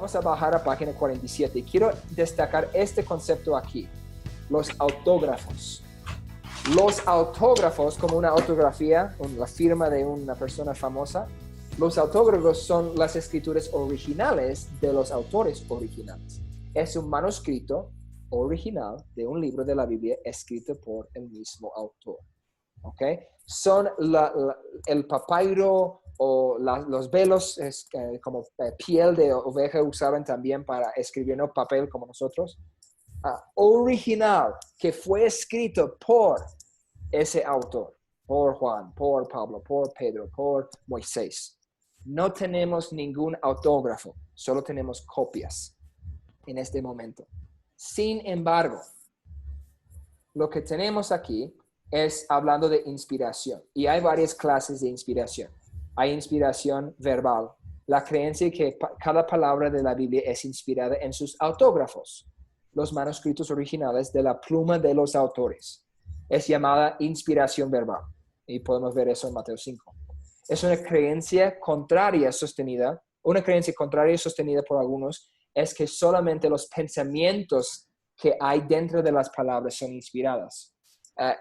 Vamos a bajar a página 47. Quiero destacar este concepto aquí. Los autógrafos. Los autógrafos, como una autografía, la firma de una persona famosa, los autógrafos son las escrituras originales de los autores originales. Es un manuscrito original de un libro de la Biblia escrito por el mismo autor. ¿Ok? Son el papiro o los velos como piel de oveja usaban también para escribir, no papel como nosotros. Original, que fue escrito por ese autor, por Juan, por Pablo, por Pedro, por Moisés. No tenemos ningún autógrafo, solo tenemos copias en este momento. Sin embargo, lo que tenemos aquí es hablando de inspiración. Y hay varias clases de inspiración. Hay inspiración verbal, la creencia que cada palabra de la Biblia es inspirada en sus autógrafos, los manuscritos originales de la pluma de los autores. Es llamada inspiración verbal. Y podemos ver eso en Mateo 5. Es una creencia contraria sostenida. Una creencia contraria sostenida por algunos es que solamente los pensamientos que hay dentro de las palabras son inspiradas.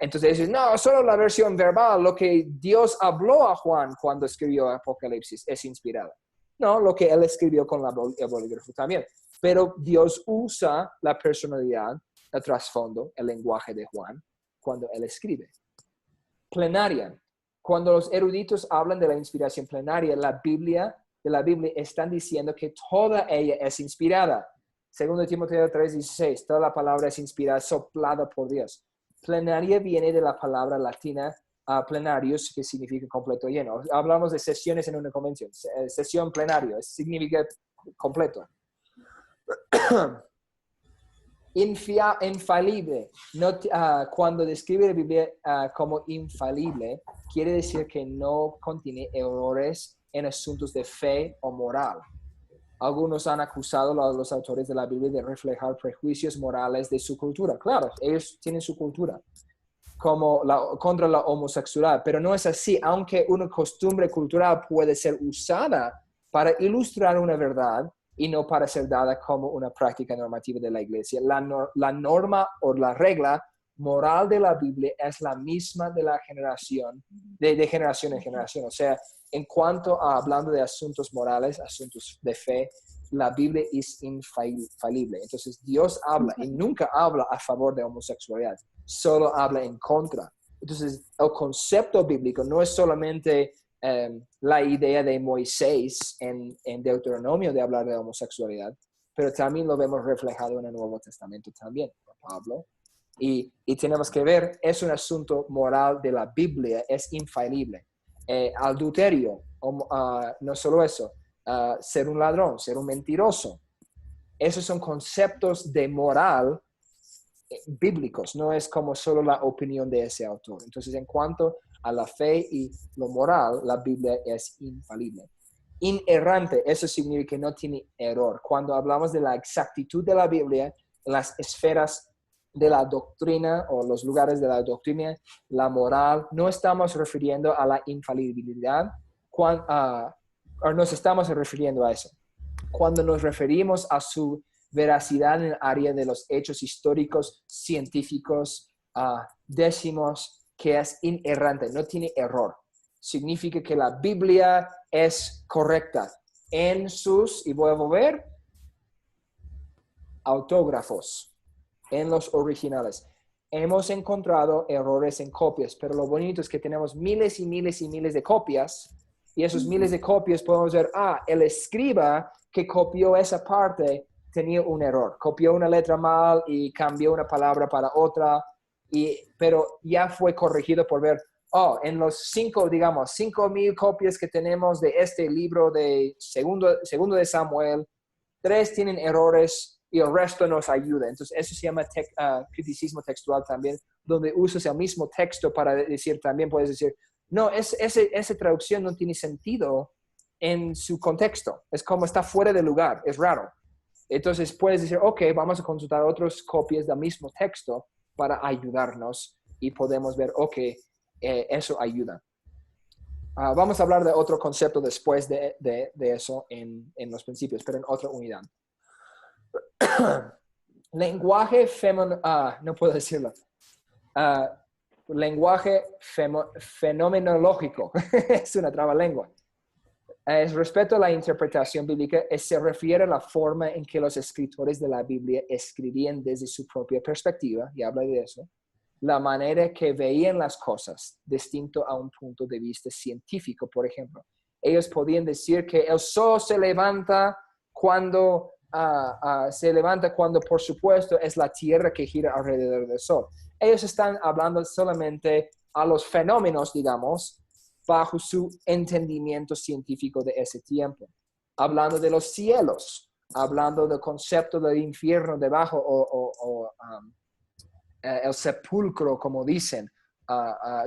Entonces dicen, no, solo la versión verbal, lo que Dios habló a Juan cuando escribió Apocalipsis es inspirada. No, lo que él escribió con el bolígrafo también. Pero Dios usa la personalidad, el trasfondo, el lenguaje de Juan cuando él escribe. Plenaria. Cuando los eruditos hablan de la inspiración plenaria, de la Biblia están diciendo que toda ella es inspirada. 2 Timoteo 3:16, toda la palabra es inspirada, soplada por Dios. Plenaria viene de la palabra latina plenarius, que significa completo lleno. Hablamos de sesiones en una convención. Sesión plenario, significa completo. Infalible. Cuando describe la Biblia como infalible, quiere decir que no contiene errores en asuntos de fe o moral. Algunos han acusado a los autores de la Biblia de reflejar prejuicios morales de su cultura. Claro, ellos tienen su cultura como contra la homosexualidad, pero no es así. Aunque una costumbre cultural puede ser usada para ilustrar una verdad y no para ser dada como una práctica normativa de la iglesia. La norma o la regla moral de la Biblia es la misma de la generación, de generación en generación. O sea, en cuanto a hablando de asuntos morales, asuntos de fe, la Biblia es infalible. Entonces Dios habla y nunca habla a favor de homosexualidad, solo habla en contra. Entonces el concepto bíblico no es solamente la idea de Moisés en Deuteronomio de hablar de homosexualidad, pero también lo vemos reflejado en el Nuevo Testamento también, por Pablo. Y tenemos que ver, es un asunto moral de la Biblia, es infalible. Adulterio, no solo eso, ser un ladrón, ser un mentiroso. Esos son conceptos de moral bíblicos, no es como solo la opinión de ese autor. Entonces, en cuanto a la fe y lo moral, la Biblia es infalible. Inerrante, eso significa que no tiene error. Cuando hablamos de la exactitud de la Biblia, las esferas de la doctrina o los lugares de la doctrina, la moral, no estamos refiriendo a la infalibilidad, o nos estamos refiriendo a eso. Cuando nos referimos a su veracidad en el área de los hechos históricos, científicos, decimos que es inerrante, no tiene error. Significa que la Biblia es correcta en sus, y voy a volver, autógrafos, en los originales. Hemos encontrado errores en copias, pero lo bonito es que tenemos miles y miles y miles de copias, y esos miles de copias podemos ver, el escriba que copió esa parte tenía un error, copió una letra mal y cambió una palabra para otra, pero ya fue corregido por ver, en los 5,000 copias que tenemos de este libro de segundo de Samuel, 3 tienen errores y el resto nos ayuda. Entonces, eso se llama criticismo textual también, donde usas el mismo texto para decir, también puedes decir, no, esa traducción no tiene sentido en su contexto. Es como está fuera de lugar, es raro. Entonces, puedes decir, ok, vamos a consultar otras copias del mismo texto para ayudarnos y podemos ver, ok, eso ayuda. Vamos a hablar de otro concepto después de eso en los principios, pero en otra unidad. Lenguaje no puedo decirlo. Lenguaje fenomenológico. Es una trabalengua. Respecto a la interpretación bíblica, se refiere a la forma en que los escritores de la Biblia escribían desde su propia perspectiva, y habla de eso, la manera que veían las cosas, distinto a un punto de vista científico, por ejemplo. Ellos podían decir que el sol se levanta cuando, por supuesto, es la Tierra que gira alrededor del sol. Ellos están hablando solamente a los fenómenos, digamos, bajo su entendimiento científico de ese tiempo. Hablando de los cielos, hablando del concepto del infierno debajo el sepulcro, como dicen,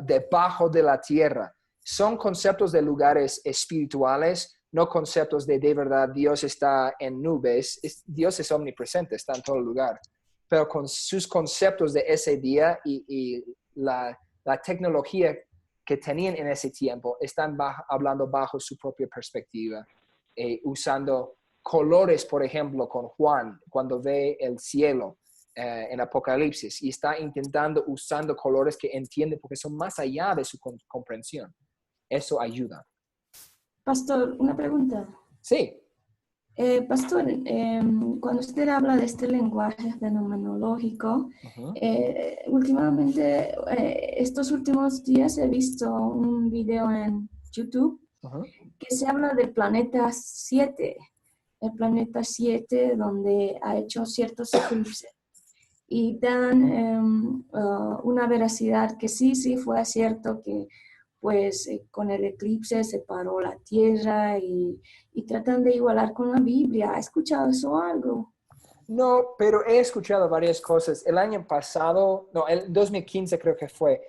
debajo de la tierra. Son conceptos de lugares espirituales, no conceptos de verdad Dios está en nubes. Dios es omnipresente, está en todo lugar. Pero con sus conceptos de ese día y la tecnología que tenían en ese tiempo, están hablando bajo su propia perspectiva, usando colores, por ejemplo, con Juan, cuando ve el cielo en Apocalipsis, y está usando colores que entiende porque son más allá de su comprensión. Eso ayuda. Pastor, una pregunta. Sí. Pastor, cuando usted habla de este lenguaje fenomenológico, últimamente, estos últimos días he visto un video en YouTube que se habla del planeta 7, el planeta 7 donde ha hecho ciertos eclipses y dan una veracidad que sí fue cierto que pues con el eclipse se paró la Tierra y tratan de igualar con la Biblia. ¿Ha escuchado eso algo? No, pero he escuchado varias cosas. El año pasado, no, el 2015 creo que fue,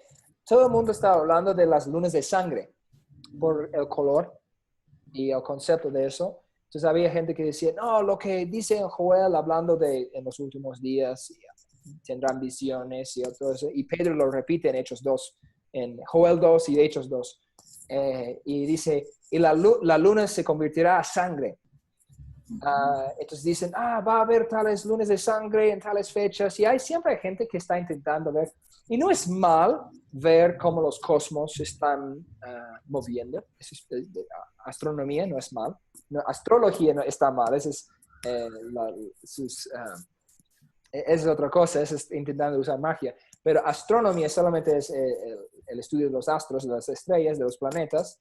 todo el mundo estaba hablando de las lunas de sangre por el color y el concepto de eso. Entonces había gente que decía, no, lo que dice en Joel hablando de en los últimos días, tendrán visiones y todo eso. Y Pedro lo repite en Hechos 2. En Joel 2 y Hechos 2. Y dice, y la luna se convertirá a sangre. Entonces dicen, va a haber tales lunas de sangre en tales fechas. Y siempre hay gente que está intentando ver. Y no es mal ver cómo los cosmos se están moviendo. Astronomía no es mal. No, astrología no está mal. Eso es otra cosa. Eso es intentando usar magia. Pero astronomía solamente es el estudio de los astros, de las estrellas, de los planetas.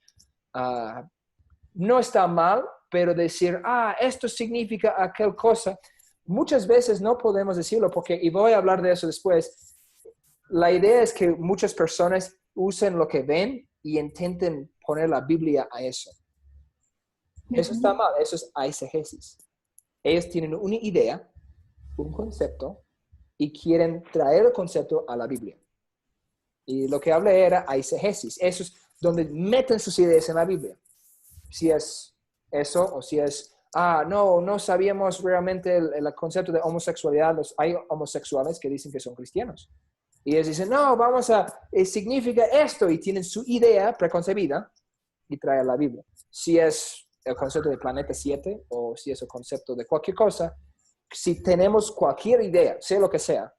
No está mal, pero decir, esto significa aquel cosa, muchas veces no podemos decirlo porque, y voy a hablar de eso después, la idea es que muchas personas usen lo que ven y intenten poner la Biblia a eso. Eso está mal, eso es eisegesis. Ellos tienen una idea, un concepto, y quieren traer el concepto a la Biblia. Y lo que hablé era eisegesis. Eso es donde meten sus ideas en la Biblia. Si es eso, o si es, no sabíamos realmente el concepto de homosexualidad. Hay homosexuales que dicen que son cristianos. Y ellos dicen, no, significa esto, y tienen su idea preconcebida y traen a la Biblia. Si es el concepto de planeta 7, o si es el concepto de cualquier cosa, si tenemos cualquier idea, sea lo que sea,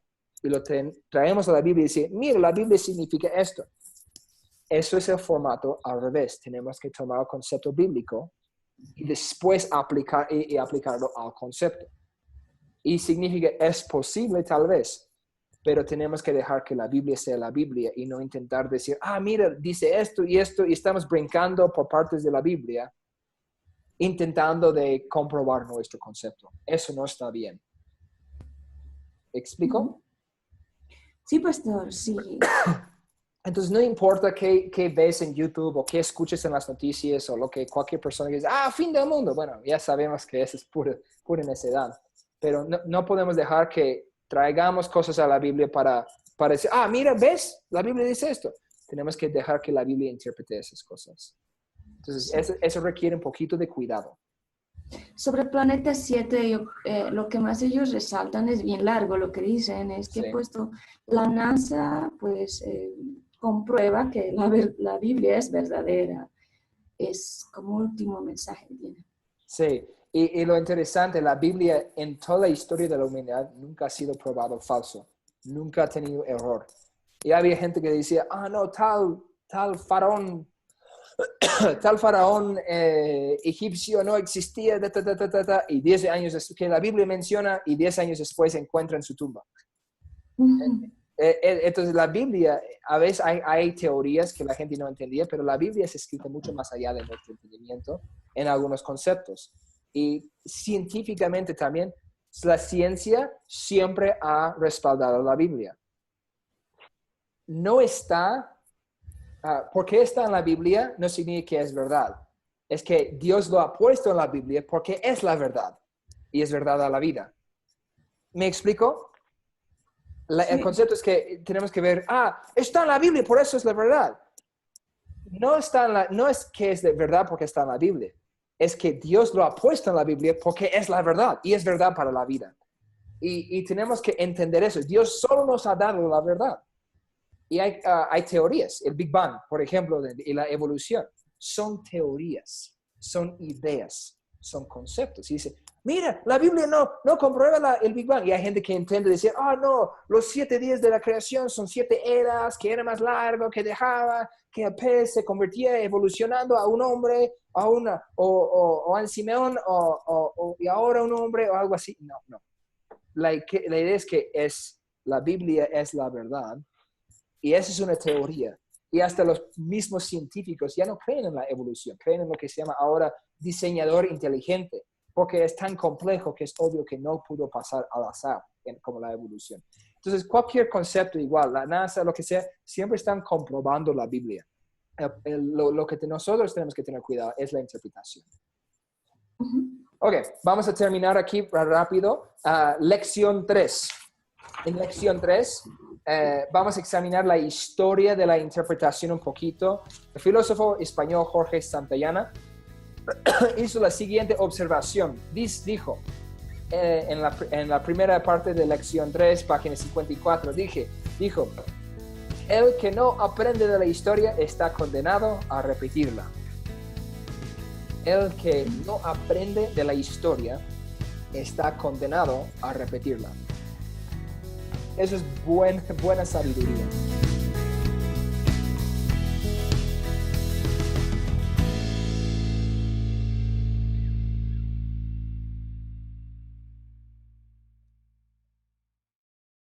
y lo traemos a la Biblia y decimos, mira, la Biblia significa esto. Eso es el formato al revés. Tenemos que tomar el concepto bíblico y después aplicarlo al concepto. Y significa, es posible tal vez, pero tenemos que dejar que la Biblia sea la Biblia y no intentar decir, mira, dice esto, y estamos brincando por partes de la Biblia, intentando de comprobar nuestro concepto. Eso no está bien. ¿Explico? Sí, pastor, sí. Entonces, no importa qué ves en YouTube o qué escuches en las noticias o lo que cualquier persona dice, fin del mundo. Bueno, ya sabemos que eso es pura necedad. Pero no podemos dejar que traigamos cosas a la Biblia para decir, mira, ¿ves? La Biblia dice esto. Tenemos que dejar que la Biblia interprete esas cosas. Entonces, eso requiere un poquito de cuidado. Sobre el planeta 7, lo que más ellos resaltan es bien largo. Lo que dicen es que puesto la NASA, pues, comprueba que la Biblia es verdadera. es como último mensaje que tiene. Sí, y lo interesante, la Biblia en toda la historia de la humanidad nunca ha sido probado falso, nunca ha tenido error. Y había gente que decía, no, tal faraón egipcio no existía, y 10 años que la Biblia menciona, y 10 años después se encuentra en su tumba. Entonces la Biblia, a veces hay teorías que la gente no entendía, pero la Biblia es escrita mucho más allá de nuestro entendimiento en algunos conceptos. Y científicamente también, la ciencia siempre ha respaldado la Biblia. No está, porque está en la Biblia no significa que es verdad. Es que Dios lo ha puesto en la Biblia porque es la verdad. Y es verdad a la vida. ¿Me explico? El concepto es que tenemos que ver, está en la Biblia, por eso es la verdad. No es que es de verdad porque está en la Biblia. Es que Dios lo ha puesto en la Biblia porque es la verdad y es verdad para la vida. Y tenemos que entender eso. Dios solo nos ha dado la verdad. Y hay teorías. El Big Bang, por ejemplo, y la evolución. Son teorías, son ideas, son conceptos. Y dice, mira, la Biblia no comprueba el Big Bang. Y hay gente que entiende decir, no, los 7 días de la creación son 7 eras, que era más largo, que dejaba que el pez se convertía evolucionando a un hombre, o a Simeón, y ahora un hombre, o algo así. No. La idea es que la Biblia es la verdad, y esa es una teoría. Y hasta los mismos científicos ya no creen en la evolución, creen en lo que se llama ahora diseñador inteligente, porque es tan complejo que es obvio que no pudo pasar al azar como la evolución. Entonces, cualquier concepto igual, la NASA, lo que sea, siempre están comprobando la Biblia. Lo que nosotros tenemos que tener cuidado es la interpretación. Ok, vamos a terminar aquí rápido. Lección 3. En lección 3 vamos a examinar la historia de la interpretación un poquito. El filósofo español Jorge Santayana hizo la siguiente observación. Dijo, en la primera parte de lección 3, página 54, dijo, el que no aprende de la historia está condenado a repetirla. El que no aprende de la historia está condenado a repetirla. Eso es buena sabiduría.